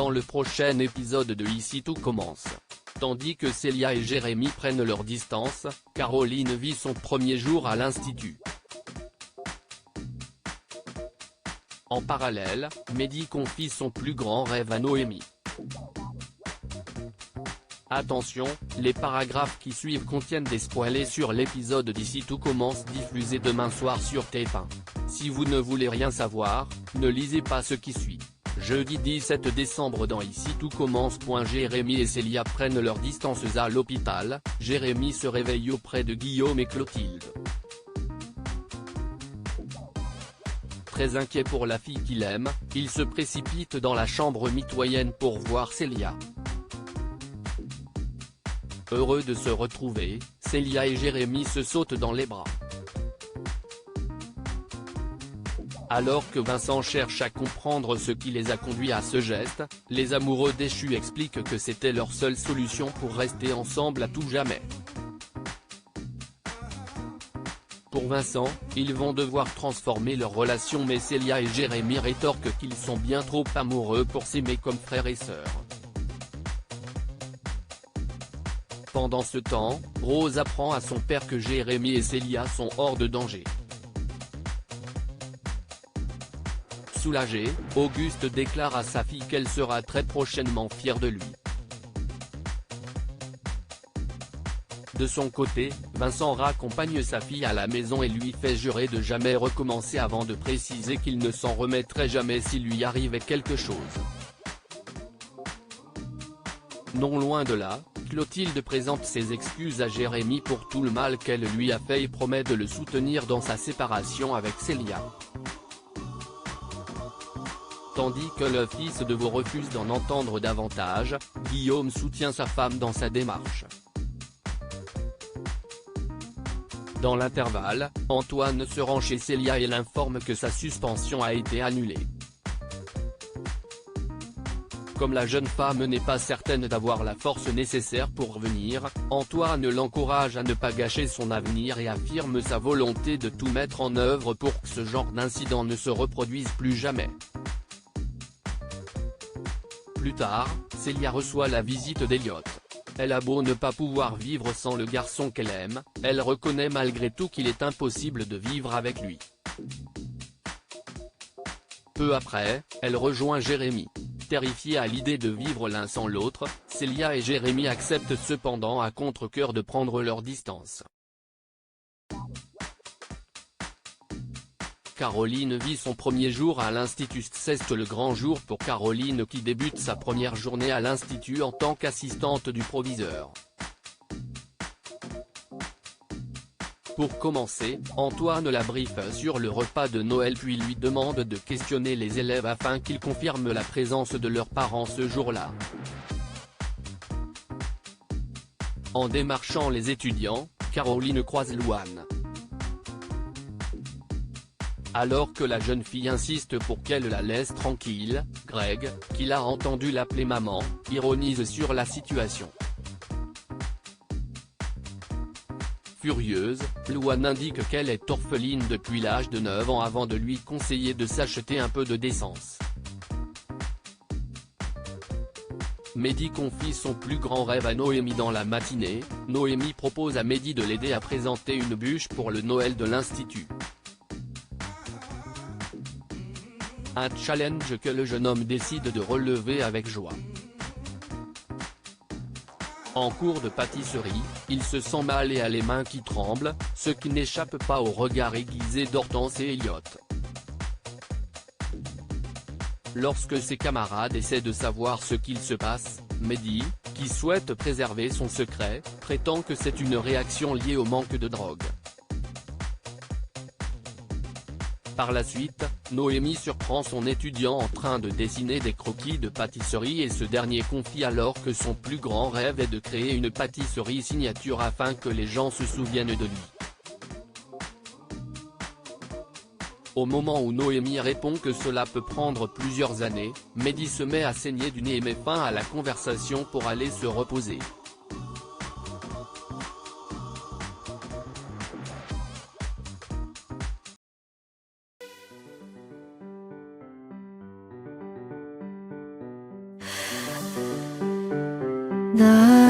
dans le prochain épisode de Ici tout commence. Tandis que Célia et Jérémy prennent leur distance, Caroline vit son premier jour à l'institut. En parallèle, Mehdi confie son plus grand rêve à Noémie. Attention, les paragraphes qui suivent contiennent des spoilers sur l'épisode d'Ici tout commence diffusé demain soir sur TF1. Si vous ne voulez rien savoir, ne lisez pas ce qui suit. Jeudi 17 décembre dans Ici tout commence. Jérémy et Célia prennent leurs distances à l'hôpital, Jérémy se réveille auprès de Guillaume et Clotilde. Très inquiet pour la fille qu'il aime, il se précipite dans la chambre mitoyenne pour voir Célia. Heureux de se retrouver, Célia et Jérémy se sautent dans les bras. Alors que Vincent cherche à comprendre ce qui les a conduits à ce geste, les amoureux déchus expliquent que c'était leur seule solution pour rester ensemble à tout jamais. Pour Vincent, ils vont devoir transformer leur relation, mais Célia et Jérémy rétorquent qu'ils sont bien trop amoureux pour s'aimer comme frères et sœurs. Pendant ce temps, Rose apprend à son père que Jérémy et Célia sont hors de danger. Soulagé, Auguste déclare à sa fille qu'elle sera très prochainement fière de lui. De son côté, Vincent raccompagne sa fille à la maison et lui fait jurer de jamais recommencer avant de préciser qu'il ne s'en remettrait jamais s'il lui arrivait quelque chose. Non loin de là, Clotilde présente ses excuses à Jérémy pour tout le mal qu'elle lui a fait et promet de le soutenir dans sa séparation avec Célia. Tandis que le fils de Vaux refuse d'en entendre davantage, Guillaume soutient sa femme dans sa démarche. Dans l'intervalle, Antoine se rend chez Célia et l'informe que sa suspension a été annulée. Comme la jeune femme n'est pas certaine d'avoir la force nécessaire pour revenir, Antoine l'encourage à ne pas gâcher son avenir et affirme sa volonté de tout mettre en œuvre pour que ce genre d'incident ne se reproduise plus jamais. Plus tard, Célia reçoit la visite d'Elliot. Elle a beau ne pas pouvoir vivre sans le garçon qu'elle aime, elle reconnaît malgré tout qu'il est impossible de vivre avec lui. Peu après, elle rejoint Jérémy. Terrifiés à l'idée de vivre l'un sans l'autre, Célia et Jérémy acceptent cependant à contre-cœur de prendre leur distance. Caroline vit son premier jour à l'Institut. C'est le grand jour pour Caroline qui débute sa première journée à l'Institut en tant qu'assistante du proviseur. Pour commencer, Antoine la briefe sur le repas de Noël puis lui demande de questionner les élèves afin qu'ils confirment la présence de leurs parents ce jour-là. En démarchant les étudiants, Caroline croise Louane. Alors que la jeune fille insiste pour qu'elle la laisse tranquille, Greg, qui l'a entendu l'appeler maman, ironise sur la situation. Furieuse, Louane indique qu'elle est orpheline depuis l'âge de 9 ans avant de lui conseiller de s'acheter un peu de décence. Mehdi confie son plus grand rêve à Noémie dans la matinée. Noémie propose à Mehdi de l'aider à présenter une bûche pour le Noël de l'Institut. Un challenge que le jeune homme décide de relever avec joie. En cours de pâtisserie, il se sent mal et a les mains qui tremblent, ce qui n'échappe pas au regard aiguisé d'Hortense et Elliot. Lorsque ses camarades essaient de savoir ce qu'il se passe, Mehdi, qui souhaite préserver son secret, prétend que c'est une réaction liée au manque de drogue. Par la suite, Noémie surprend son étudiant en train de dessiner des croquis de pâtisserie et ce dernier confie alors que son plus grand rêve est de créer une pâtisserie signature afin que les gens se souviennent de lui. Au moment où Noémie répond que cela peut prendre plusieurs années, Mehdi se met à saigner du nez et met fin à la conversation pour aller se reposer. night.